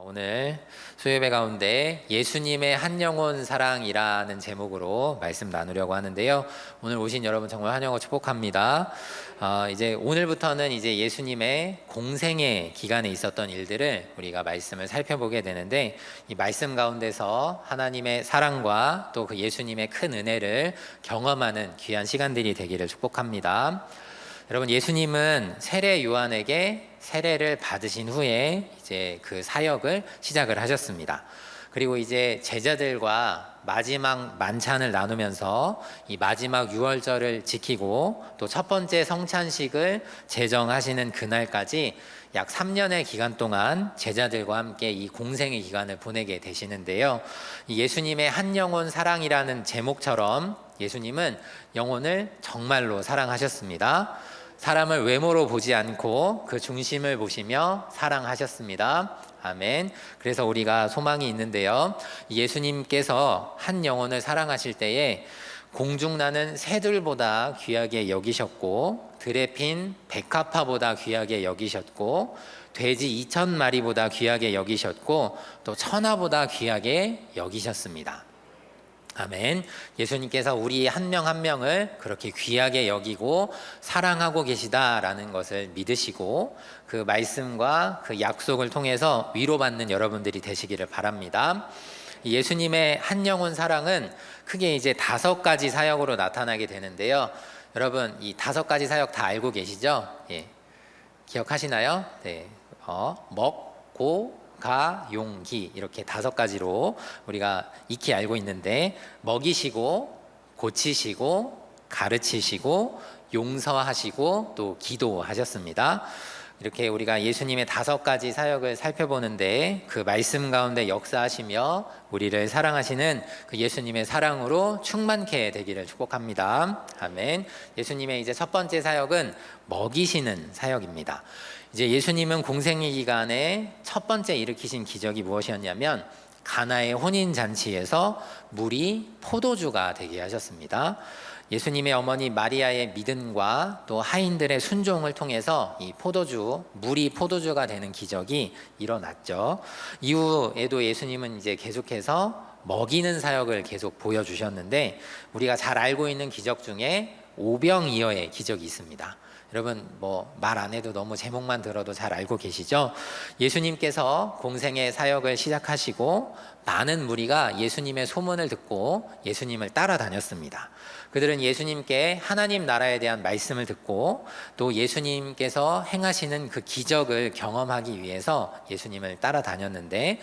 오늘 수요예배 가운데 예수님의 한 영혼 사랑이라는 제목으로 말씀 나누려고 하는데요. 오늘 오신 여러분 정말 환영하고 축복합니다. 이제 오늘부터는 이제 예수님의 공생의 기간에 있었던 일들을 우리가 말씀을 살펴보게 되는데, 이 말씀 가운데서 하나님의 사랑과 또 그 예수님의 큰 은혜를 경험하는 귀한 시간들이 되기를 축복합니다. 여러분, 예수님은 세례 요한에게 세례를 받으신 후에 이제 그 사역을 시작을 하셨습니다. 그리고 이제 제자들과 마지막 만찬을 나누면서 이 마지막 유월절을 지키고 또 첫 번째 성찬식을 제정하시는 그날까지 약 3년의 기간 동안 제자들과 함께 이 공생의 기간을 보내게 되시는데요. 이 예수님의 한 영혼 사랑이라는 제목처럼 예수님은 영혼을 정말로 사랑하셨습니다. 사람을 외모로 보지 않고 그 중심을 보시며 사랑하셨습니다. 아멘. 그래서 우리가 소망이 있는데요. 예수님께서 한 영혼을 사랑하실 때에 공중나는 새들보다 귀하게 여기셨고, 들에 핀 백합화보다 귀하게 여기셨고, 돼지 2,000마리보다 귀하게 여기셨고, 또 천하보다 귀하게 여기셨습니다. 아멘. 예수님께서 우리 한 명 한 명을 그렇게 귀하게 여기고 사랑하고 계시다라는 것을 믿으시고, 그 말씀과 그 약속을 통해서 위로받는 여러분들이 되시기를 바랍니다. 예수님의 한 영혼 사랑은 크게 이제 5가지 사역으로 나타나게 되는데요. 여러분, 이 5가지 사역 다 알고 계시죠? 예. 기억하시나요? 네. 먹고 가, 용, 기, 이렇게 5가지로 우리가 익히 알고 있는데, 먹이시고 고치시고 가르치시고 용서하시고 또 기도하셨습니다. 이렇게 우리가 예수님의 5가지 사역을 살펴보는데, 그 말씀 가운데 역사하시며 우리를 사랑하시는 그 예수님의 사랑으로 충만케 되기를 축복합니다. 아멘. 예수님의 이제 첫 번째 사역은 먹이시는 사역입니다. 이제 예수님은 공생의 기간에 첫 번째 일으키신 기적이 무엇이었냐면, 가나의 혼인잔치에서 물이 포도주가 되게 하셨습니다. 예수님의 어머니 마리아의 믿음과 또 하인들의 순종을 통해서 이 물이 포도주가 되는 기적이 일어났죠. 이후에도 예수님은 이제 계속해서 먹이는 사역을 계속 보여주셨는데, 우리가 잘 알고 있는 기적 중에 오병이어의 기적이 있습니다. 여러분, 말 안 해도 너무 제목만 들어도 잘 알고 계시죠? 예수님께서 공생의 사역을 시작하시고 많은 무리가 예수님의 소문을 듣고 예수님을 따라다녔습니다. 그들은 예수님께 하나님 나라에 대한 말씀을 듣고 또 예수님께서 행하시는 그 기적을 경험하기 위해서 예수님을 따라다녔는데,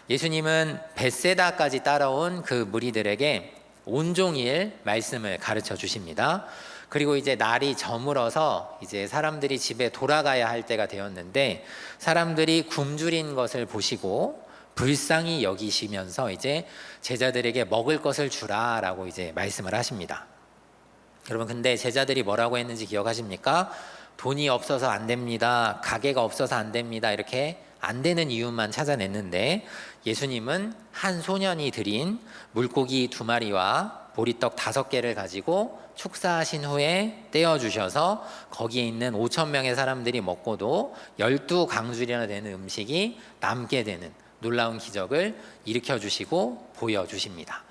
예수님은 벳세다까지 따라온 그 무리들에게 온종일 말씀을 가르쳐 주십니다. 그리고 이제 날이 저물어서 이제 사람들이 집에 돌아가야 할 때가 되었는데, 사람들이 굶주린 것을 보시고 불쌍히 여기시면서 이제 제자들에게 먹을 것을 주라라고 이제 말씀을 하십니다. 여러분, 근데 제자들이 뭐라고 했는지 기억하십니까? 돈이 없어서 안 됩니다, 가게가 없어서 안 됩니다, 이렇게 안 되는 이유만 찾아냈는데, 예수님은 한 소년이 드린 물고기 2마리와 보리떡 5개를 가지고 축사하신 후에 떼어주셔서 거기에 있는 5,000명의 사람들이 먹고도 12강줄이나 되는 음식이 남게 되는 놀라운 기적을 일으켜주시고 보여주십니다.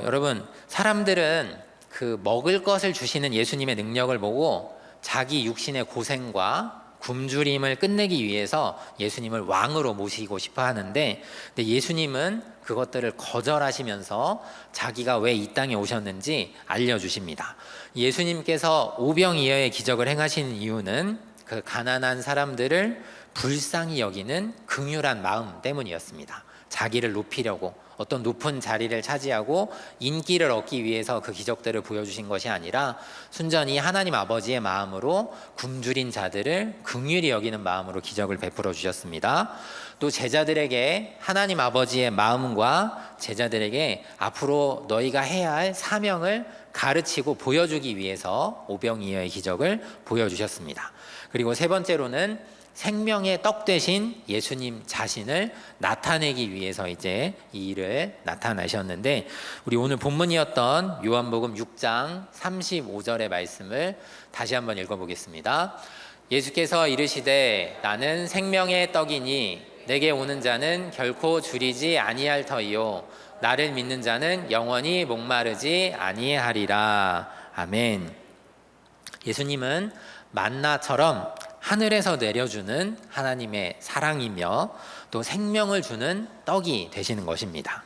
여러분, 사람들은 그 먹을 것을 주시는 예수님의 능력을 보고 자기 육신의 고생과 굶주림을 끝내기 위해서 예수님을 왕으로 모시고 싶어 하는데, 근데 예수님은 그것들을 거절하시면서 자기가 왜 이 땅에 오셨는지 알려주십니다. 예수님께서 오병이어의 기적을 행하신 이유는 그 가난한 사람들을 불쌍히 여기는 긍휼한 마음 때문이었습니다. 자기를 높이려고, 어떤 높은 자리를 차지하고 인기를 얻기 위해서 그 기적들을 보여주신 것이 아니라 순전히 하나님 아버지의 마음으로 굶주린 자들을 긍휼히 여기는 마음으로 기적을 베풀어 주셨습니다. 또 제자들에게 하나님 아버지의 마음과 제자들에게 앞으로 너희가 해야 할 사명을 가르치고 보여주기 위해서 오병이어의 기적을 보여주셨습니다. 그리고 세 번째로는 생명의 떡 되신 예수님 자신을 나타내기 위해서 이제 이 일을 나타내셨는데, 우리 오늘 본문이었던 요한복음 6장 35절의 말씀을 다시 한번 읽어보겠습니다. 예수께서 이르시되 나는 생명의 떡이니 내게 오는 자는 결코 줄이지 아니할 터이요 나를 믿는 자는 영원히 목마르지 아니하리라. 아멘. 예수님은 만나처럼 하늘에서 내려주는 하나님의 사랑이며 또 생명을 주는 떡이 되시는 것입니다.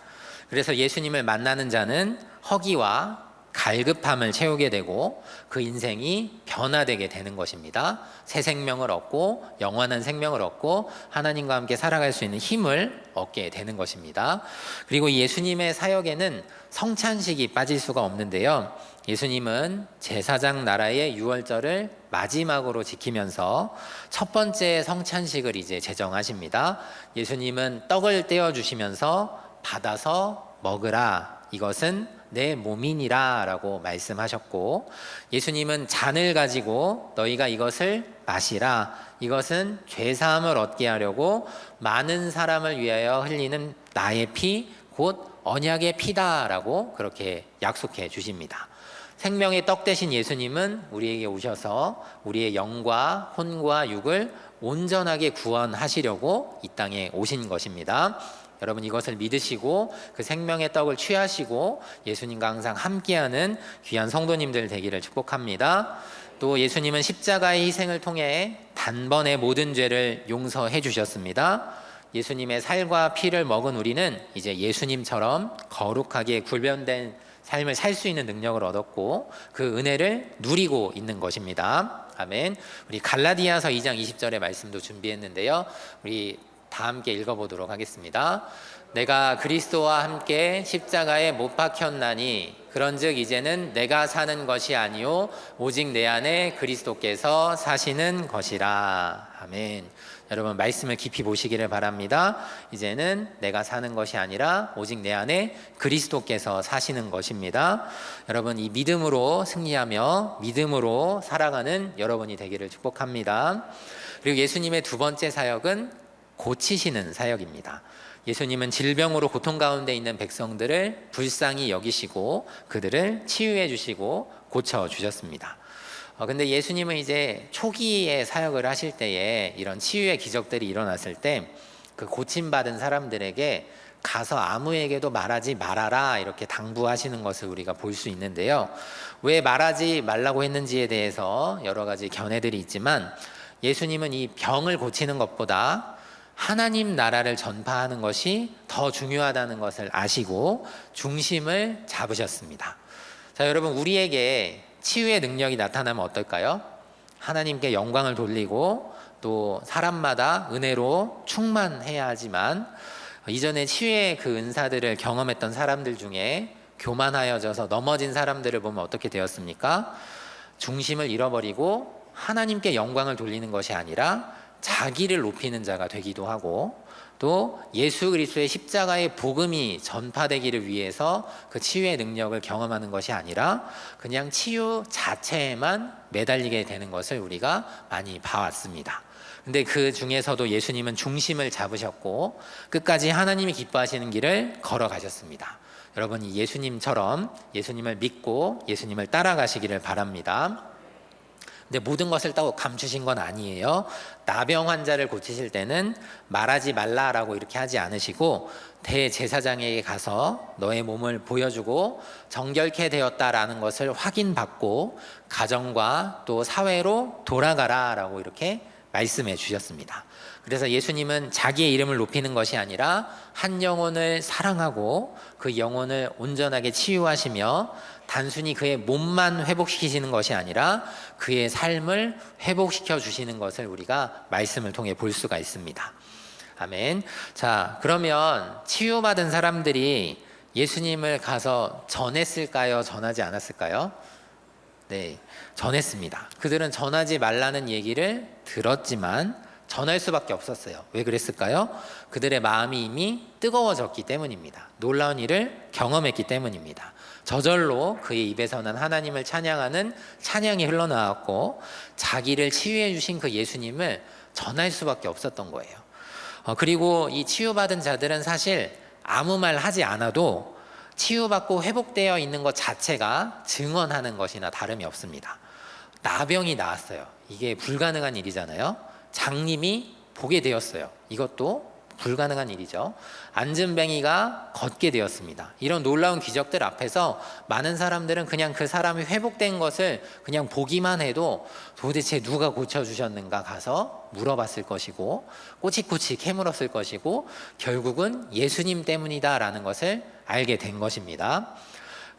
그래서 예수님을 만나는 자는 허기와 갈급함을 채우게 되고 그 인생이 변화되게 되는 것입니다. 새 생명을 얻고 영원한 생명을 얻고 하나님과 함께 살아갈 수 있는 힘을 얻게 되는 것입니다. 그리고 예수님의 사역에는 성찬식이 빠질 수가 없는데요. 예수님은 제사장 나라의 유월절을 마지막으로 지키면서 첫 번째 성찬식을 이제 제정하십니다. 예수님은 떡을 떼어 주시면서 받아서 먹으라, 이것은 내 몸이니라 라고 말씀하셨고, 예수님은 잔을 가지고 너희가 이것을 마시라, 이것은 죄사함을 얻게 하려고 많은 사람을 위하여 흘리는 나의 피, 곧 언약의 피다 라고 그렇게 약속해 주십니다. 생명의 떡 되신 예수님은 우리에게 오셔서 우리의 영과 혼과 육을 온전하게 구원하시려고 이 땅에 오신 것입니다. 여러분, 이것을 믿으시고 그 생명의 떡을 취하시고 예수님과 항상 함께하는 귀한 성도님들 되기를 축복합니다. 또 예수님은 십자가의 희생을 통해 단번에 모든 죄를 용서해 주셨습니다. 예수님의 살과 피를 먹은 우리는 이제 예수님처럼 거룩하게 구별된 삶을 살 수 있는 능력을 얻었고 그 은혜를 누리고 있는 것입니다. 아멘. 우리 갈라디아서 2장 20절의 말씀도 준비했는데요. 우리 다 함께 읽어보도록 하겠습니다. 내가 그리스도와 함께 십자가에 못 박혔나니 그런즉 이제는 내가 사는 것이 아니요 오직 내 안에 그리스도께서 사시는 것이라. 아멘. 여러분, 말씀을 깊이 보시기를 바랍니다. 이제는 내가 사는 것이 아니라 오직 내 안에 그리스도께서 사시는 것입니다. 여러분, 이 믿음으로 승리하며 믿음으로 살아가는 여러분이 되기를 축복합니다. 그리고 예수님의 두 번째 사역은 고치시는 사역입니다. 예수님은 질병으로 고통 가운데 있는 백성들을 불쌍히 여기시고 그들을 치유해 주시고 고쳐 주셨습니다. 근데 예수님은 이제 초기에 사역을 하실 때에 이런 치유의 기적들이 일어났을 때 그 고침받은 사람들에게 가서 아무에게도 말하지 말아라 이렇게 당부하시는 것을 우리가 볼 수 있는데요. 왜 말하지 말라고 했는지에 대해서 여러 가지 견해들이 있지만 예수님은 이 병을 고치는 것보다 하나님 나라를 전파하는 것이 더 중요하다는 것을 아시고 중심을 잡으셨습니다. 자, 여러분, 우리에게 치유의 능력이 나타나면 어떨까요? 하나님께 영광을 돌리고 또 사람마다 은혜로 충만해야 하지만 이전에 치유의 그 은사들을 경험했던 사람들 중에 교만하여져서 넘어진 사람들을 보면 어떻게 되었습니까? 중심을 잃어버리고 하나님께 영광을 돌리는 것이 아니라 자기를 높이는 자가 되기도 하고 또 예수 그리스도의 십자가의 복음이 전파되기를 위해서 그 치유의 능력을 경험하는 것이 아니라 그냥 치유 자체에만 매달리게 되는 것을 우리가 많이 봐왔습니다. 근데 그 중에서도 예수님은 중심을 잡으셨고 끝까지 하나님이 기뻐하시는 길을 걸어가셨습니다. 여러분이 예수님처럼 예수님을 믿고 예수님을 따라가시기를 바랍니다. 근데 모든 것을 또 감추신 건 아니에요. 나병 환자를 고치실 때는 말하지 말라라고 이렇게 하지 않으시고 대제사장에게 가서 너의 몸을 보여주고 정결케 되었다라는 것을 확인받고 가정과 또 사회로 돌아가라라고 이렇게 말씀해 주셨습니다. 그래서 예수님은 자기의 이름을 높이는 것이 아니라 한 영혼을 사랑하고 그 영혼을 온전하게 치유하시며 단순히 그의 몸만 회복시키시는 것이 아니라 그의 삶을 회복시켜 주시는 것을 우리가 말씀을 통해 볼 수가 있습니다. 아멘. 자, 그러면 치유받은 사람들이 예수님을 가서 전했을까요? 전하지 않았을까요? 네, 전했습니다. 그들은 전하지 말라는 얘기를 들었지만 전할 수밖에 없었어요. 왜 그랬을까요? 그들의 마음이 이미 뜨거워졌기 때문입니다. 놀라운 일을 경험했기 때문입니다. 저절로 그의 입에서 난 하나님을 찬양하는 찬양이 흘러나왔고 자기를 치유해 주신 그 예수님을 전할 수밖에 없었던 거예요. 그리고 이 치유받은 자들은 사실 아무 말 하지 않아도 치유받고 회복되어 있는 것 자체가 증언하는 것이나 다름이 없습니다. 나병이 나았어요. 이게 불가능한 일이잖아요. 장님이 보게 되었어요. 이것도 불가능한 일이죠. 안진뱅이가 걷게 되었습니다. 이런 놀라운 기적들 앞에서 많은 사람들은 그냥 그 사람이 회복된 것을 그냥 보기만 해도 도대체 누가 고쳐주셨는가 가서 물어봤을 것이고 꼬치꼬치 캐물었을 것이고 결국은 예수님 때문이다라는 것을 알게 된 것입니다.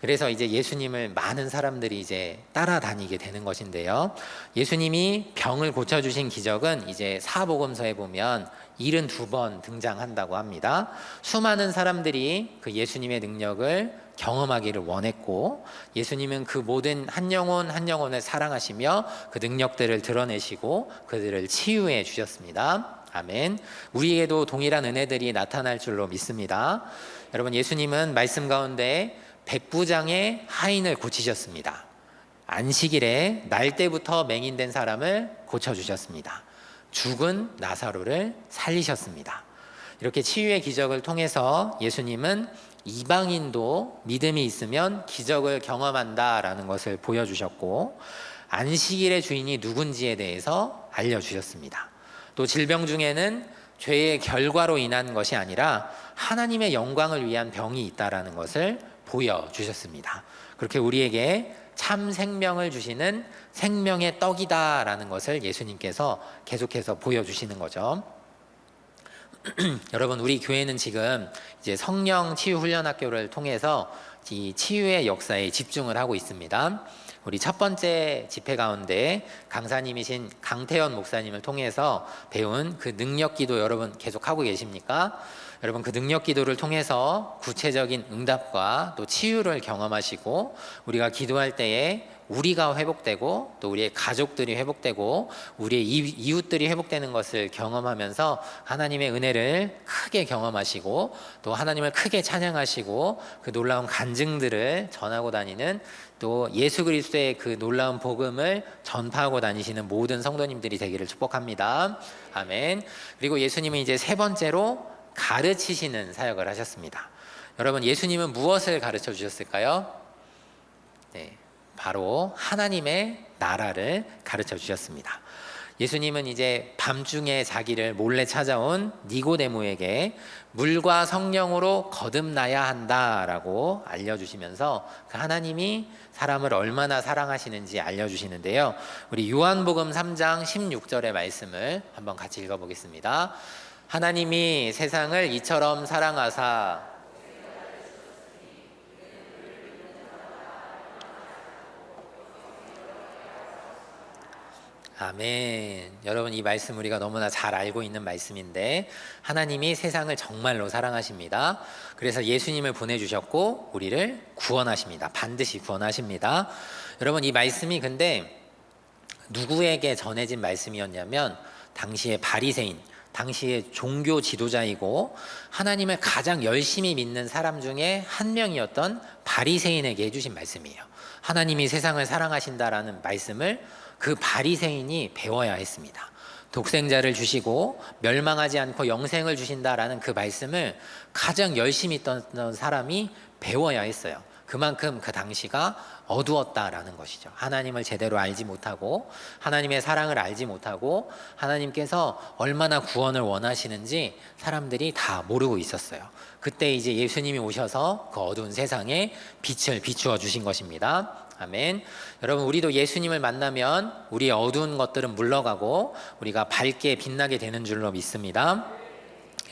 그래서 이제 예수님을 많은 사람들이 이제 따라다니게 되는 것인데요. 예수님이 병을 고쳐주신 기적은 이제 사복음서에 보면 72번 등장한다고 합니다. 수많은 사람들이 그 예수님의 능력을 경험하기를 원했고 예수님은 그 모든 한 영혼 한 영혼을 사랑하시며 그 능력들을 드러내시고 그들을 치유해 주셨습니다. 아멘. 우리에게도 동일한 은혜들이 나타날 줄로 믿습니다. 여러분, 예수님은 말씀 가운데 백부장의 하인을 고치셨습니다. 안식일에 날 때부터 맹인된 사람을 고쳐주셨습니다. 죽은 나사로를 살리셨습니다. 이렇게 치유의 기적을 통해서 예수님은 이방인도 믿음이 있으면 기적을 경험한다라는 것을 보여주셨고 안식일의 주인이 누군지에 대해서 알려주셨습니다. 또 질병 중에는 죄의 결과로 인한 것이 아니라 하나님의 영광을 위한 병이 있다라는 것을 보여주셨습니다. 그렇게 우리에게 참 생명을 주시는 생명의 떡이다라는 것을 예수님께서 계속해서 보여주시는 거죠. 여러분, 우리 교회는 지금 이제 성령 치유 훈련 학교를 통해서 이 치유의 역사에 집중을 하고 있습니다. 우리 첫 번째 집회 가운데 강사님이신 강태현 목사님을 통해서 배운 그 능력 기도 여러분 계속하고 계십니까? 여러분, 그 능력 기도를 통해서 구체적인 응답과 또 치유를 경험하시고 우리가 기도할 때에 우리가 회복되고 또 우리의 가족들이 회복되고 우리의 이웃들이 회복되는 것을 경험하면서 하나님의 은혜를 크게 경험하시고 또 하나님을 크게 찬양하시고 그 놀라운 간증들을 전하고 다니는 또 예수 그리스도의 그 놀라운 복음을 전파하고 다니시는 모든 성도님들이 되기를 축복합니다. 아멘. 그리고 예수님은 이제 세 번째로 가르치시는 사역을 하셨습니다. 여러분, 예수님은 무엇을 가르쳐 주셨을까요? 네, 바로 하나님의 나라를 가르쳐 주셨습니다. 예수님은 이제 밤중에 자기를 몰래 찾아온 니고데모에게 물과 성령으로 거듭나야 한다라고 알려주시면서 그 하나님이 사람을 얼마나 사랑하시는지 알려주시는데요. 우리 요한복음 3장 16절의 말씀을 한번 같이 읽어보겠습니다. 하나님이 세상을 이처럼 사랑하사 아멘. 여러분, 이 말씀 우리가 너무나 잘 알고 있는 말씀인데 하나님이 세상을 정말로 사랑하십니다. 그래서 예수님을 보내주셨고 우리를 구원하십니다. 반드시 구원하십니다. 여러분, 이 말씀이 근데 누구에게 전해진 말씀이었냐면 당시의 바리새인, 당시의 종교 지도자이고 하나님을 가장 열심히 믿는 사람 중에 한 명이었던 바리새인에게 해주신 말씀이에요. 하나님이 세상을 사랑하신다라는 말씀을 그 바리새인이 배워야 했습니다. 독생자를 주시고 멸망하지 않고 영생을 주신다라는 그 말씀을 가장 열심히 있던 사람이 배워야 했어요. 그만큼 그 당시가 어두웠다라는 것이죠. 하나님을 제대로 알지 못하고 하나님의 사랑을 알지 못하고 하나님께서 얼마나 구원을 원하시는지 사람들이 다 모르고 있었어요. 그때 이제 예수님이 오셔서 그 어두운 세상에 빛을 비추어 주신 것입니다. 아멘. 여러분, 우리도 예수님을 만나면 우리의 어두운 것들은 물러가고 우리가 밝게 빛나게 되는 줄로 믿습니다.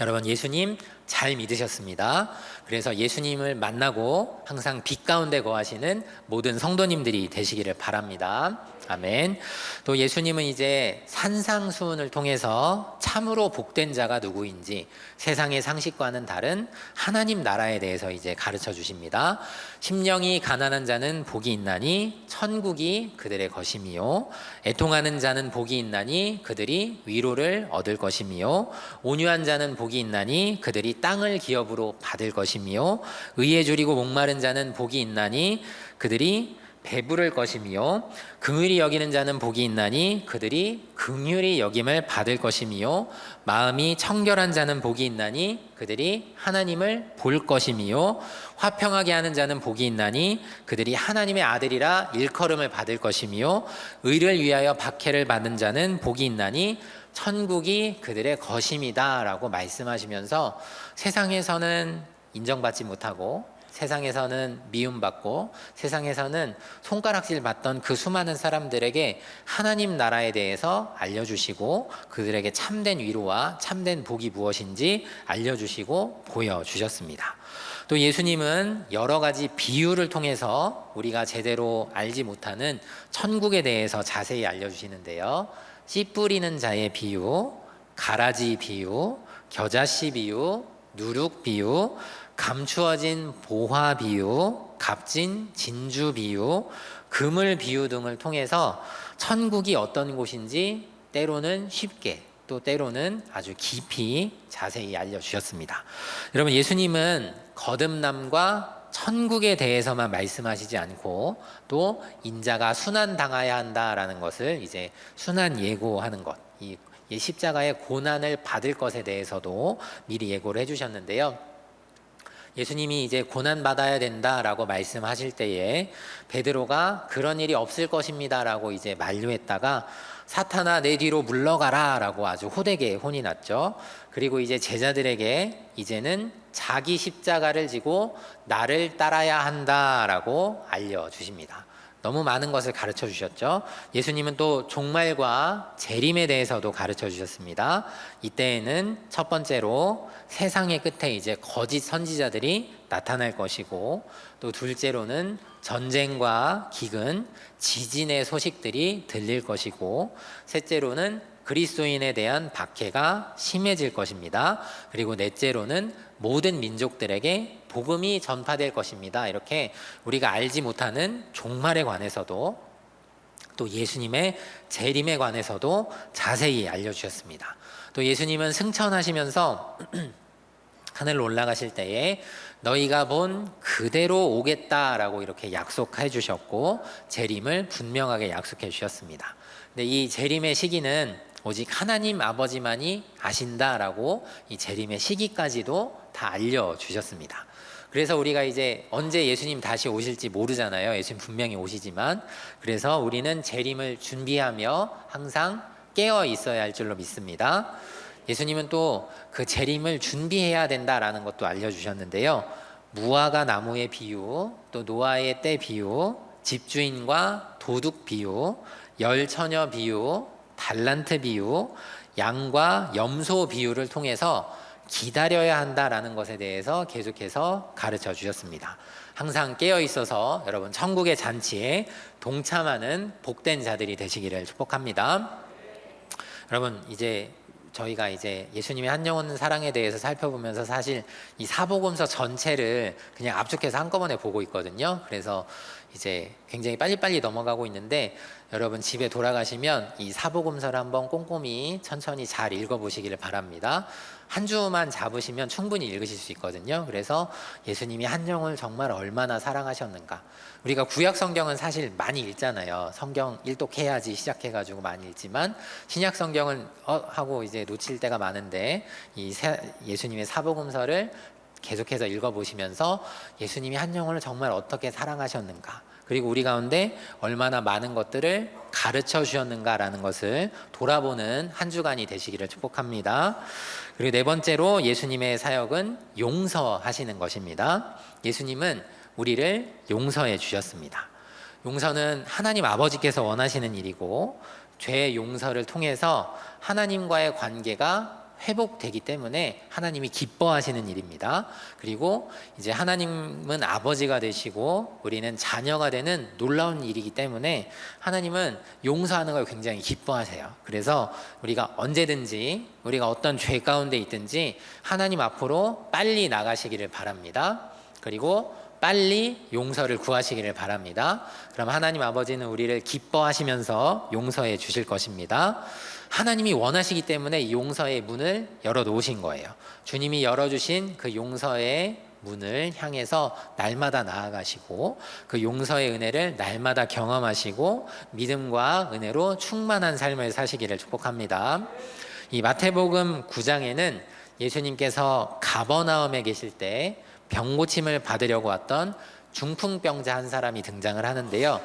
여러분, 예수님 잘 믿으셨습니다. 그래서 예수님을 만나고 항상 빛 가운데 거하시는 모든 성도님들이 되시기를 바랍니다. 아멘. 또 예수님은 이제 산상수훈을 통해서 참으로 복된 자가 누구인지 세상의 상식과는 다른 하나님 나라에 대해서 이제 가르쳐 주십니다. 심령이 가난한 자는 복이 있나니 천국이 그들의 것이미요, 애통하는 자는 복이 있나니 그들이 위로를 얻을 것이미요, 온유한 자는 복이 있나니 그들이 땅을 기업으로 받을 것이미요, 의에 줄이고 목마른 자는 복이 있나니 그들이 배부를 것이미요, 긍휼히 여기는 자는 복이 있나니 그들이 긍휼히 여김을 받을 것이미요, 마음이 청결한 자는 복이 있나니 그들이 하나님을 볼 것이미요, 화평하게 하는 자는 복이 있나니 그들이 하나님의 아들이라 일컬음을 받을 것이미요, 의를 위하여 박해를 받는 자는 복이 있나니 천국이 그들의 것임이다라고 말씀하시면서 세상에서는 인정받지 못하고 세상에서는 미움받고 세상에서는 손가락질 받던 그 수많은 사람들에게 하나님 나라에 대해서 알려주시고 그들에게 참된 위로와 참된 복이 무엇인지 알려주시고 보여주셨습니다. 또 예수님은 여러 가지 비유를 통해서 우리가 제대로 알지 못하는 천국에 대해서 자세히 알려주시는데요. 씨 뿌리는 자의 비유, 가라지 비유, 겨자씨 비유, 누룩 비유, 감추어진 보화 비유, 값진 진주 비유, 그물 비유 등을 통해서 천국이 어떤 곳인지 때로는 쉽게 또 때로는 아주 깊이 자세히 알려주셨습니다. 여러분, 예수님은 거듭남과 천국에 대해서만 말씀하시지 않고 또 인자가 순환당해야 한다라는 것을 이제 순환 예고하는 것, 이 십자가의 고난을 받을 것에 대해서도 미리 예고를 해주셨는데요. 예수님이 이제 고난 받아야 된다라고 말씀하실 때에 베드로가 그런 일이 없을 것입니다라고 이제 만류했다가 사탄아 내 뒤로 물러가라라고 아주 호되게 혼이 났죠. 그리고 이제 제자들에게 이제는 자기 십자가를 지고 나를 따라야 한다라고 알려주십니다. 너무 많은 것을 가르쳐 주셨죠. 예수님은 또 종말과 재림에 대해서도 가르쳐 주셨습니다. 이때에는 첫 번째로 세상의 끝에 이제 거짓 선지자들이 나타날 것이고, 또 둘째로는 전쟁과 기근, 지진의 소식들이 들릴 것이고, 셋째로는 그리스도인에 대한 박해가 심해질 것입니다. 그리고 넷째로는 모든 민족들에게 복음이 전파될 것입니다. 이렇게 우리가 알지 못하는 종말에 관해서도 또 예수님의 재림에 관해서도 자세히 알려주셨습니다. 또 예수님은 승천하시면서 하늘로 올라가실 때에 너희가 본 그대로 오겠다라고 이렇게 약속해 주셨고 재림을 분명하게 약속해 주셨습니다. 근데 이 재림의 시기는 오직 하나님 아버지만이 아신다라고 이 재림의 시기까지도 다 알려주셨습니다. 그래서 우리가 이제 언제 예수님 다시 오실지 모르잖아요. 예수님 분명히 오시지만, 그래서 우리는 재림을 준비하며 항상 깨어 있어야 할 줄로 믿습니다. 예수님은 또 그 재림을 준비해야 된다라는 것도 알려주셨는데요. 무화과 나무의 비유, 또 노아의 때 비유, 집주인과 도둑 비유, 열처녀 비유, 달란트 비유, 양과 염소 비유를 통해서 기다려야 한다라는 것에 대해서 계속해서 가르쳐 주셨습니다. 항상 깨어 있어서 여러분 천국의 잔치에 동참하는 복된 자들이 되시기를 축복합니다. 여러분, 이제 저희가 이제 예수님의 한 영혼 사랑에 대해서 살펴보면서 사실 이 사복음서 전체를 그냥 압축해서 한꺼번에 보고 있거든요. 그래서 이제 굉장히 빨리빨리 넘어가고 있는데, 여러분 집에 돌아가시면 이 사복음서를 한번 꼼꼼히 천천히 잘 읽어보시기를 바랍니다. 한 주만 잡으시면 충분히 읽으실 수 있거든요. 그래서 예수님이 한 영혼을 정말 얼마나 사랑하셨는가. 우리가 구약 성경은 사실 많이 읽잖아요. 성경 일독해야지 시작해가지고 많이 읽지만 신약 성경은 하고 이제 놓칠 때가 많은데, 이 예수님의 사복음서를 계속해서 읽어보시면서 예수님이 한 영혼을 정말 어떻게 사랑하셨는가, 그리고 우리 가운데 얼마나 많은 것들을 가르쳐 주셨는가라는 것을 돌아보는 한 주간이 되시기를 축복합니다. 그리고 네 번째로 예수님의 사역은 용서하시는 것입니다. 예수님은 우리를 용서해 주셨습니다. 용서는 하나님 아버지께서 원하시는 일이고, 죄의 용서를 통해서 하나님과의 관계가 회복되기 때문에 하나님이 기뻐하시는 일입니다. 그리고 이제 하나님은 아버지가 되시고 우리는 자녀가 되는 놀라운 일이기 때문에 하나님은 용서하는 걸 굉장히 기뻐하세요. 그래서 우리가 언제든지 우리가 어떤 죄 가운데 있든지 하나님 앞으로 빨리 나가시기를 바랍니다. 그리고 빨리 용서를 구하시기를 바랍니다. 그럼 하나님 아버지는 우리를 기뻐하시면서 용서해 주실 것입니다. 하나님이 원하시기 때문에 이 용서의 문을 열어놓으신 거예요. 주님이 열어주신 그 용서의 문을 향해서 날마다 나아가시고 그 용서의 은혜를 날마다 경험하시고 믿음과 은혜로 충만한 삶을 사시기를 축복합니다. 이 마태복음 9장에는 예수님께서 가버나움에 계실 때 병고침을 받으려고 왔던 중풍병자 한 사람이 등장을 하는데요.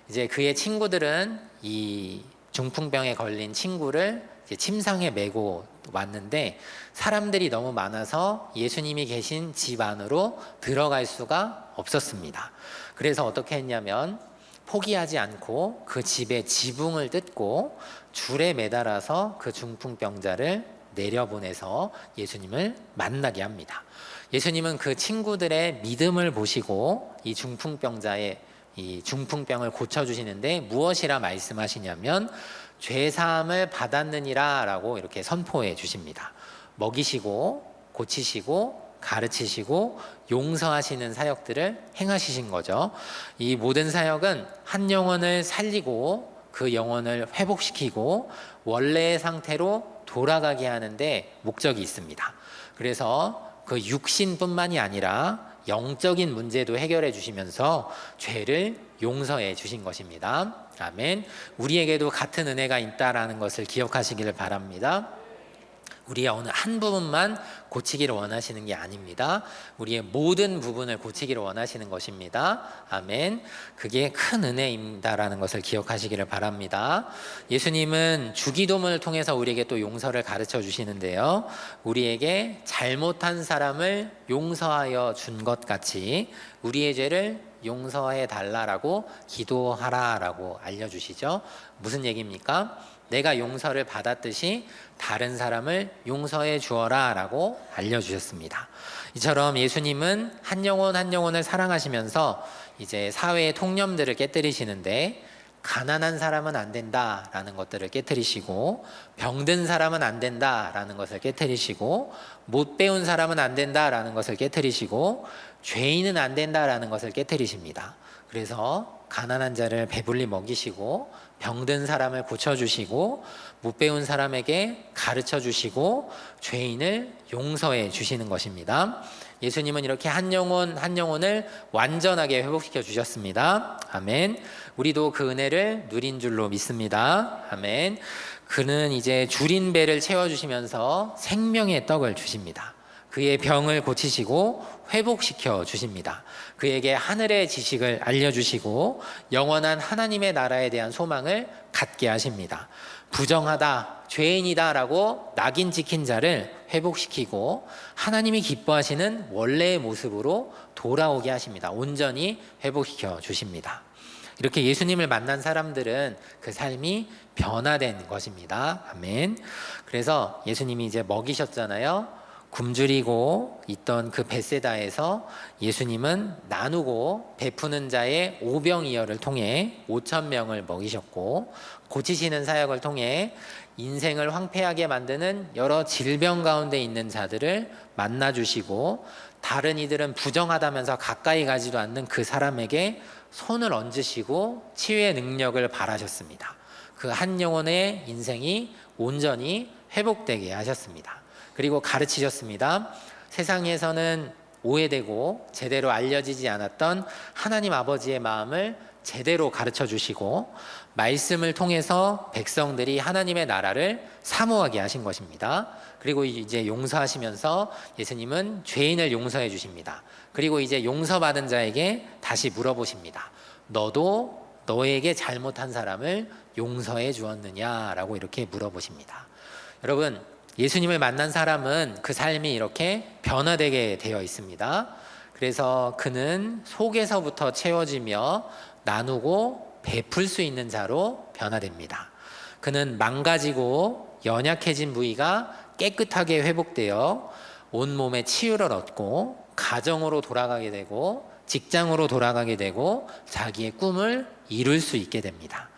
이제 그의 친구들은 이 중풍병에 걸린 친구를 이제 침상에 메고 왔는데 사람들이 너무 많아서 예수님이 계신 집 안으로 들어갈 수가 없었습니다. 그래서 어떻게 했냐면 포기하지 않고 그 집의 지붕을 뜯고 줄에 매달아서 그 중풍병자를 내려보내서 예수님을 만나게 합니다. 예수님은 그 친구들의 믿음을 보시고 이 중풍병자의 이 중풍병을 고쳐주시는데 무엇이라 말씀하시냐면 죄사함을 받았느니라 라고 이렇게 선포해 주십니다. 먹이시고 고치시고 가르치시고 용서하시는 사역들을 행하시신 거죠. 이 모든 사역은 한 영혼을 살리고 그 영혼을 회복시키고 원래의 상태로 돌아가게 하는데 목적이 있습니다. 그래서 그 육신뿐만이 아니라 영적인 문제도 해결해 주시면서 죄를 용서해 주신 것입니다. 아멘. 우리에게도 같은 은혜가 있다라는 것을 기억하시기를 바랍니다. 우리의 어느 한 부분만 고치기를 원하시는 게 아닙니다. 우리의 모든 부분을 고치기를 원하시는 것입니다. 아멘. 그게 큰 은혜입니다라는 것을 기억하시기를 바랍니다. 예수님은 주기도문을 통해서 우리에게 또 용서를 가르쳐 주시는데요. 우리에게 잘못한 사람을 용서하여 준 것 같이 우리의 죄를 용서해 달라라고 기도하라라고 알려주시죠. 무슨 얘기입니까? 내가 용서를 받았듯이 다른 사람을 용서해 주어라 라고 알려주셨습니다. 이처럼 예수님은 한 영혼 한 영혼을 사랑하시면서 이제 사회의 통념들을 깨뜨리시는데 가난한 사람은 안 된다라는 것들을 깨뜨리시고 병든 사람은 안 된다라는 것을 깨뜨리시고 못 배운 사람은 안 된다라는 것을 깨뜨리시고 죄인은 안 된다라는 것을 깨뜨리십니다. 그래서 가난한 자를 배불리 먹이시고 병든 사람을 고쳐주시고 못 배운 사람에게 가르쳐주시고 죄인을 용서해 주시는 것입니다. 예수님은 이렇게 한 영혼 한 영혼을 완전하게 회복시켜 주셨습니다. 아멘. 우리도 그 은혜를 누린 줄로 믿습니다. 아멘. 그는 이제 줄인 배를 채워주시면서 생명의 떡을 주십니다. 그의 병을 고치시고 회복시켜 주십니다. 그에게 하늘의 지식을 알려주시고 영원한 하나님의 나라에 대한 소망을 갖게 하십니다. 부정하다, 죄인이다 라고 낙인 찍힌 자를 회복시키고 하나님이 기뻐하시는 원래의 모습으로 돌아오게 하십니다. 온전히 회복시켜 주십니다. 이렇게 예수님을 만난 사람들은 그 삶이 변화된 것입니다. 아멘. 그래서 예수님이 이제 먹이셨잖아요. 굶주리고 있던 그 벳세다에서 예수님은 나누고 베푸는 자의 오병이어를 통해 5,000명을 먹이셨고 고치시는 사역을 통해 인생을 황폐하게 만드는 여러 질병 가운데 있는 자들을 만나주시고 다른 이들은 부정하다면서 가까이 가지도 않는 그 사람에게 손을 얹으시고 치유의 능력을 바라셨습니다. 그 한 영혼의 인생이 온전히 회복되게 하셨습니다. 그리고 가르치셨습니다. 세상에서는 오해되고 제대로 알려지지 않았던 하나님 아버지의 마음을 제대로 가르쳐 주시고 말씀을 통해서 백성들이 하나님의 나라를 사모하게 하신 것입니다. 그리고 이제 용서하시면서 예수님은 죄인을 용서해 주십니다. 그리고 이제 용서받은 자에게 다시 물어보십니다. 너도 너에게 잘못한 사람을 용서해 주었느냐라고 이렇게 물어보십니다. 여러분, 예수님을 만난 사람은 그 삶이 이렇게 변화되게 되어 있습니다. 그래서 그는 속에서부터 채워지며 나누고 베풀 수 있는 자로 변화됩니다. 그는 망가지고 연약해진 부위가 깨끗하게 회복되어 온몸에 치유를 얻고 가정으로 돌아가게 되고 직장으로 돌아가게 되고 자기의 꿈을 이룰 수 있게 됩니다.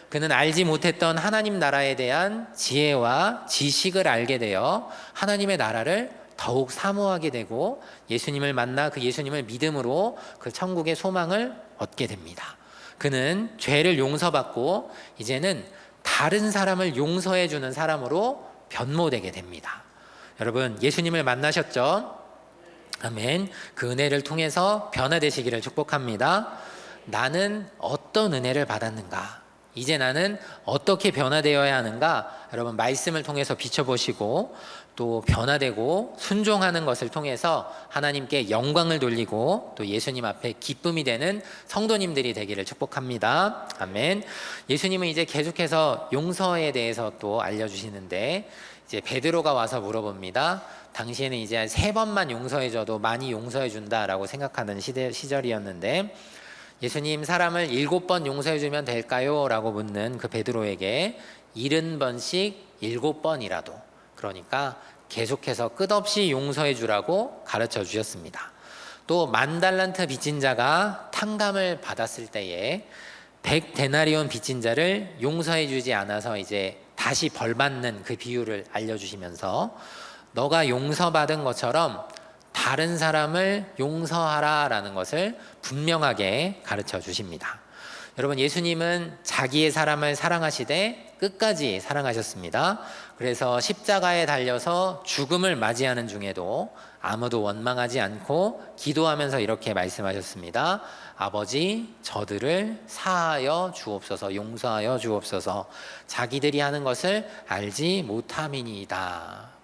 그는 알지 못했던 하나님 나라에 대한 지혜와 지식을 알게 되어 하나님의 나라를 더욱 사모하게 되고 예수님을 만나 그 예수님을 믿음으로 그 천국의 소망을 얻게 됩니다. 그는 죄를 용서받고 이제는 다른 사람을 용서해 주는 사람으로 변모되게 됩니다. 여러분, 예수님을 만나셨죠? 아멘. 그 은혜를 통해서 변화되시기를 축복합니다. 나는 어떤 은혜를 받았는가? 이제 나는 어떻게 변화되어야 하는가? 여러분, 말씀을 통해서 비춰보시고 또 변화되고 순종하는 것을 통해서 하나님께 영광을 돌리고 또 예수님 앞에 기쁨이 되는 성도님들이 되기를 축복합니다. 아멘. 예수님은 이제 계속해서 용서에 대해서 또 알려주시는데, 이제 베드로가 와서 물어봅니다. 당시에는 이제 한 3번만 용서해줘도 많이 용서해준다라고 생각하는 시절이었는데, 예수님, 사람을 7번 용서해주면 될까요? 라고 묻는 그 베드로에게 70번씩 7번이라도, 그러니까 계속해서 끝없이 용서해 주라고 가르쳐 주셨습니다. 또 10,000달란트 빚진 자가 탕감을 받았을 때에 100데나리온 빚진 자를 용서해 주지 않아서 이제 다시 벌받는 그 비유를 알려주시면서, 너가 용서받은 것처럼 다른 사람을 용서하라라는 것을 분명하게 가르쳐 주십니다. 여러분, 예수님은 자기의 사람을 사랑하시되 끝까지 사랑하셨습니다. 그래서 십자가에 달려서 죽음을 맞이하는 중에도 아무도 원망하지 않고 기도하면서 이렇게 말씀하셨습니다. 아버지, 저들을 사하여 주옵소서, 용서하여 주옵소서, 자기들이 하는 것을 알지 못함이니이다.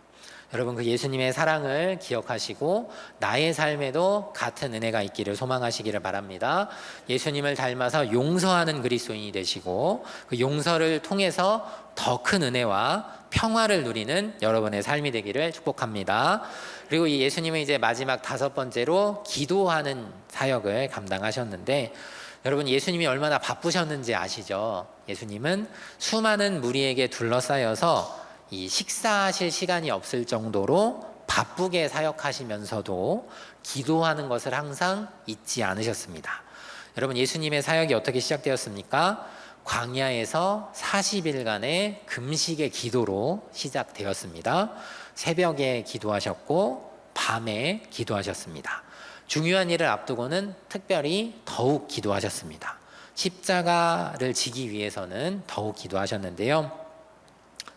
여러분, 그 예수님의 사랑을 기억하시고 나의 삶에도 같은 은혜가 있기를 소망하시기를 바랍니다. 예수님을 닮아서 용서하는 그리스도인이 되시고, 그 용서를 통해서 더 큰 은혜와 평화를 누리는 여러분의 삶이 되기를 축복합니다. 그리고 이 예수님은 이제 마지막 5번째로 기도하는 사역을 감당하셨는데, 여러분, 예수님이 얼마나 바쁘셨는지 아시죠? 예수님은 수많은 무리에게 둘러싸여서 이 식사하실 시간이 없을 정도로 바쁘게 사역하시면서도 기도하는 것을 항상 잊지 않으셨습니다. 여러분, 예수님의 사역이 어떻게 시작되었습니까? 광야에서 40일간의 금식의 기도로 시작되었습니다. 새벽에 기도하셨고 밤에 기도하셨습니다. 중요한 일을 앞두고는 특별히 더욱 기도하셨습니다. 십자가를 지기 위해서는 더욱 기도하셨는데요.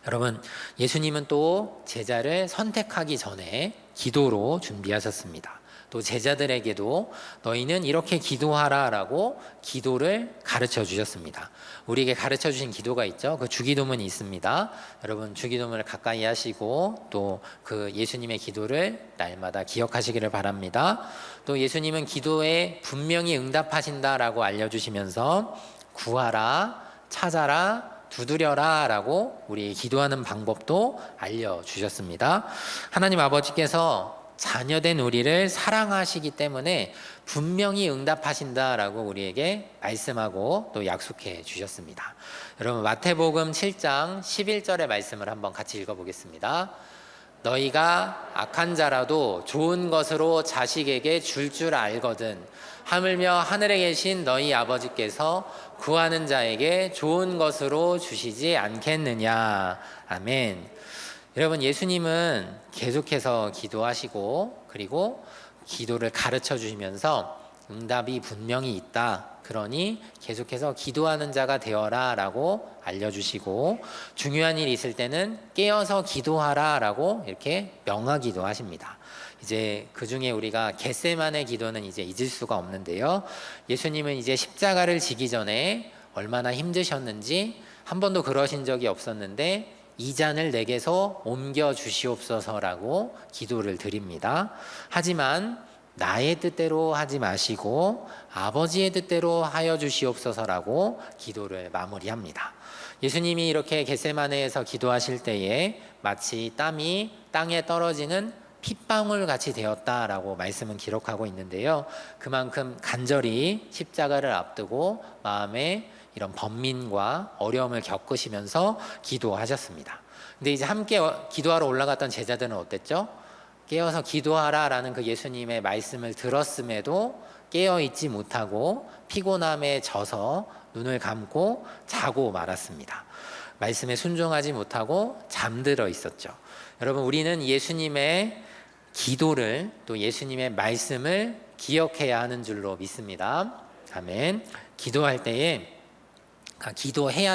여러분, 예수님은 또 제자를 선택하기 전에 기도로 준비하셨습니다. 또 제자들에게도 너희는 이렇게 기도하라 라고 기도를 가르쳐 주셨습니다. 우리에게 가르쳐 주신 기도가 있죠. 그 주기도문이 있습니다. 여러분, 주기도문을 가까이 하시고 또 그 예수님의 기도를 날마다 기억하시기를 바랍니다. 또 예수님은 기도에 분명히 응답하신다라고 알려주시면서 구하라, 찾아라, 두드려라 라고 우리 기도하는 방법도 알려주셨습니다. 하나님 아버지께서 자녀된 우리를 사랑하시기 때문에 분명히 응답하신다라고 우리에게 말씀하고 또 약속해 주셨습니다. 여러분, 마태복음 7장 11절의 말씀을 한번 같이 읽어보겠습니다. 너희가 악한 자라도 좋은 것으로 자식에게 줄 알거든 하물며 하늘에 계신 너희 아버지께서 구하는 자에게 좋은 것으로 주시지 않겠느냐. 아멘. 여러분, 예수님은 계속해서 기도하시고 그리고 기도를 가르쳐 주시면서 응답이 분명히 있다, 그러니 계속해서 기도하는 자가 되어라 라고 알려주시고, 중요한 일이 있을 때는 깨어서 기도하라 라고 이렇게 명하기도 하십니다. 이제 그 중에 우리가 겟세마네 기도는 이제 잊을 수가 없는데요. 예수님은 이제 십자가를 지기 전에 얼마나 힘드셨는지 한 번도 그러신 적이 없었는데, 이 잔을 내게서 옮겨 주시옵소서라고 기도를 드립니다. 하지만 나의 뜻대로 하지 마시고 아버지의 뜻대로 하여 주시옵소서라고 기도를 마무리합니다. 예수님이 이렇게 겟세마네에서 기도하실 때에 마치 땀이 땅에 떨어지는 핏방울 같이 되었다라고 말씀은 기록하고 있는데요. 그만큼 간절히 십자가를 앞두고 마음에 이런 번민과 어려움을 겪으시면서 기도하셨습니다. 근데 이제 함께 기도하러 올라갔던 제자들은 어땠죠? 깨어서 기도하라라는 그 예수님의 말씀을 들었음에도 깨어 있지 못하고 피곤함에 져서 눈을 감고 자고 말았습니다. 말씀에 순종하지 못하고 잠들어 있었죠. 여러분, 우리는 예수님의 기도를 또 예수님의 말씀을 기억해야 하는 줄로 믿습니다. 아멘. 기도해야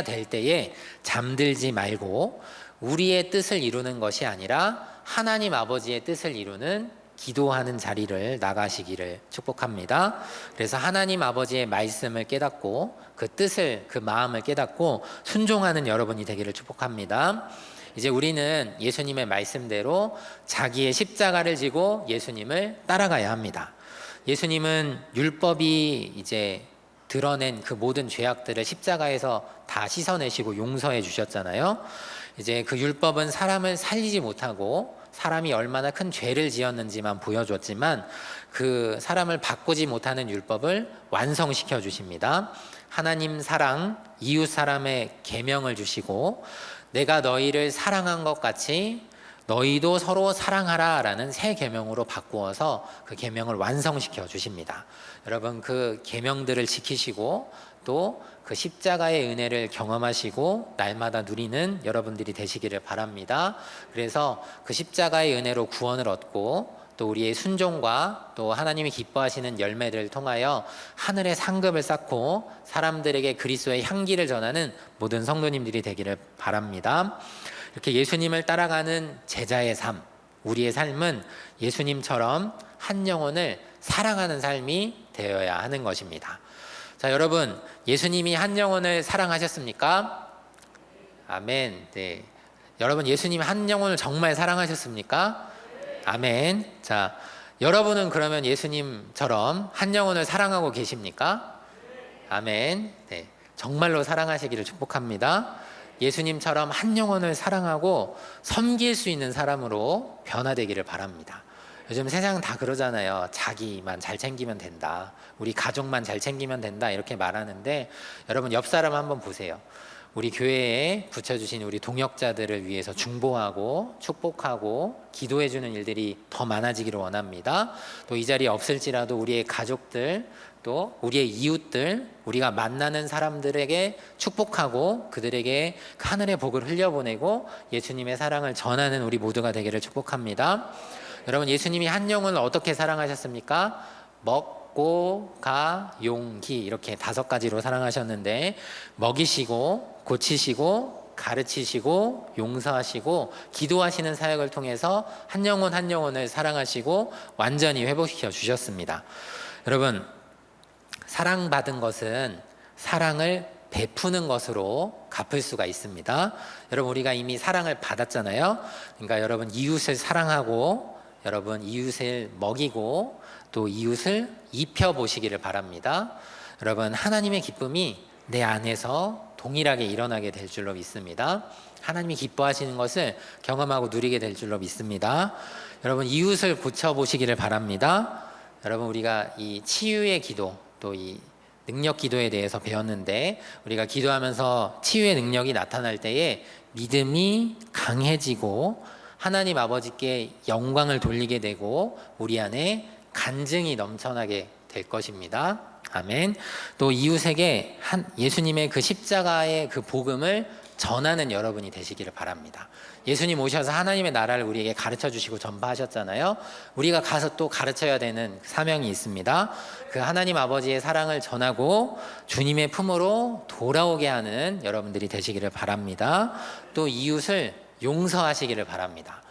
될 때에 잠들지 말고 우리의 뜻을 이루는 것이 아니라 하나님 아버지의 뜻을 이루는 기도하는 자리를 나가시기를 축복합니다. 그래서 하나님 아버지의 말씀을 깨닫고 그 뜻을, 그 마음을 깨닫고 순종하는 여러분이 되기를 축복합니다. 이제 우리는 예수님의 말씀대로 자기의 십자가를 지고 예수님을 따라가야 합니다. 예수님은 율법이 이제 드러낸 그 모든 죄악들을 십자가에서 다 씻어내시고 용서해 주셨잖아요. 이제 그 율법은 사람을 살리지 못하고 사람이 얼마나 큰 죄를 지었는지만 보여줬지만 그 사람을 바꾸지 못하는 율법을 완성시켜 주십니다. 하나님 사랑, 이웃 사람의 계명을 주시고 내가 너희를 사랑한 것 같이 너희도 서로 사랑하라 라는 새 계명으로 바꾸어서 그 계명을 완성시켜 주십니다. 여러분 그 계명들을 지키시고 또 그 십자가의 은혜를 경험하시고 날마다 누리는 여러분들이 되시기를 바랍니다. 그래서 그 십자가의 은혜로 구원을 얻고 또 우리의 순종과 또 하나님이 기뻐하시는 열매들을 통하여 하늘의 상급을 쌓고 사람들에게 그리스도의 향기를 전하는 모든 성도님들이 되기를 바랍니다. 이렇게 예수님을 따라가는 제자의 삶, 우리의 삶은 예수님처럼 한 영혼을 사랑하는 삶이 되어야 하는 것입니다. 자, 여러분, 예수님이 한 영혼을 사랑하셨습니까? 아멘. 네. 여러분, 예수님 한 영혼을 정말 사랑하셨습니까? 아멘. 자, 여러분은 그러면 예수님처럼 한 영혼을 사랑하고 계십니까? 아멘. 네. 정말로 사랑하시기를 축복합니다. 예수님처럼 한 영혼을 사랑하고 섬길 수 있는 사람으로 변화되기를 바랍니다. 요즘 세상 다 그러잖아요. 자기만 잘 챙기면 된다. 우리 가족만 잘 챙기면 된다. 이렇게 말하는데 여러분 옆 사람 한번 보세요. 우리 교회에 붙여주신 우리 동역자들을 위해서 중보하고 축복하고 기도해주는 일들이 더 많아지기를 원합니다. 또 이 자리에 없을지라도 우리의 가족들 또 우리의 이웃들 우리가 만나는 사람들에게 축복하고 그들에게 하늘의 복을 흘려보내고 예수님의 사랑을 전하는 우리 모두가 되기를 축복합니다. 여러분 예수님이 한 영혼을 어떻게 사랑하셨습니까? 먹고 가 용기 이렇게 5가지로 사랑하셨는데 먹이시고 고치시고 가르치시고 용서하시고 기도하시는 사역을 통해서 한 영혼 한 영혼을 사랑하시고 완전히 회복시켜 주셨습니다. 여러분 사랑받은 것은 사랑을 베푸는 것으로 갚을 수가 있습니다. 여러분 우리가 이미 사랑을 받았잖아요. 그러니까 여러분 이웃을 사랑하고 여러분 이웃을 먹이고 또 이웃을 입혀보시기를 바랍니다. 여러분 하나님의 기쁨이 내 안에서 동일하게 일어나게 될 줄로 믿습니다. 하나님이 기뻐하시는 것을 경험하고 누리게 될 줄로 믿습니다. 여러분 이웃을 고쳐보시기를 바랍니다. 여러분 우리가 이 치유의 기도 또 이 능력 기도에 대해서 배웠는데 우리가 기도하면서 치유의 능력이 나타날 때에 믿음이 강해지고 하나님 아버지께 영광을 돌리게 되고 우리 안에 간증이 넘쳐나게 될 것입니다. 아멘. 또 이웃에게 예수님의 그 십자가의 그 복음을 전하는 여러분이 되시기를 바랍니다. 예수님 오셔서 하나님의 나라를 우리에게 가르쳐 주시고 전파하셨잖아요. 우리가 가서 또 가르쳐야 되는 사명이 있습니다. 그 하나님 아버지의 사랑을 전하고 주님의 품으로 돌아오게 하는 여러분들이 되시기를 바랍니다. 또 이웃을 용서하시기를 바랍니다.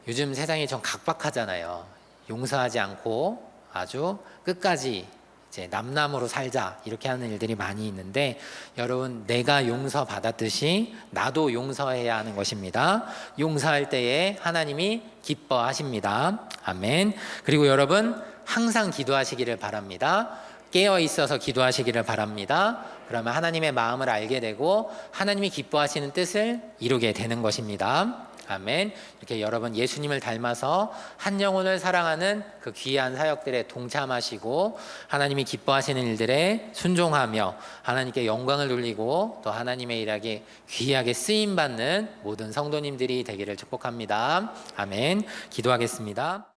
요즘 세상이 좀 각박하잖아요. 용서하지 않고 아주 끝까지 이제 남남으로 살자 이렇게 하는 일들이 많이 있는데 여러분 내가 용서받았듯이 나도 용서해야 하는 것입니다. 용서할 때에 하나님이 기뻐하십니다. 아멘. 그리고 여러분 항상 기도하시기를 바랍니다. 깨어 있어서 기도하시기를 바랍니다. 그러면 하나님의 마음을 알게 되고 하나님이 기뻐하시는 뜻을 이루게 되는 것입니다. 아멘. 이렇게 여러분 예수님을 닮아서 한 영혼을 사랑하는 그 귀한 사역들에 동참하시고 하나님이 기뻐하시는 일들에 순종하며 하나님께 영광을 돌리고 또 하나님의 일하게 귀하게 쓰임받는 모든 성도님들이 되기를 축복합니다. 아멘. 기도하겠습니다.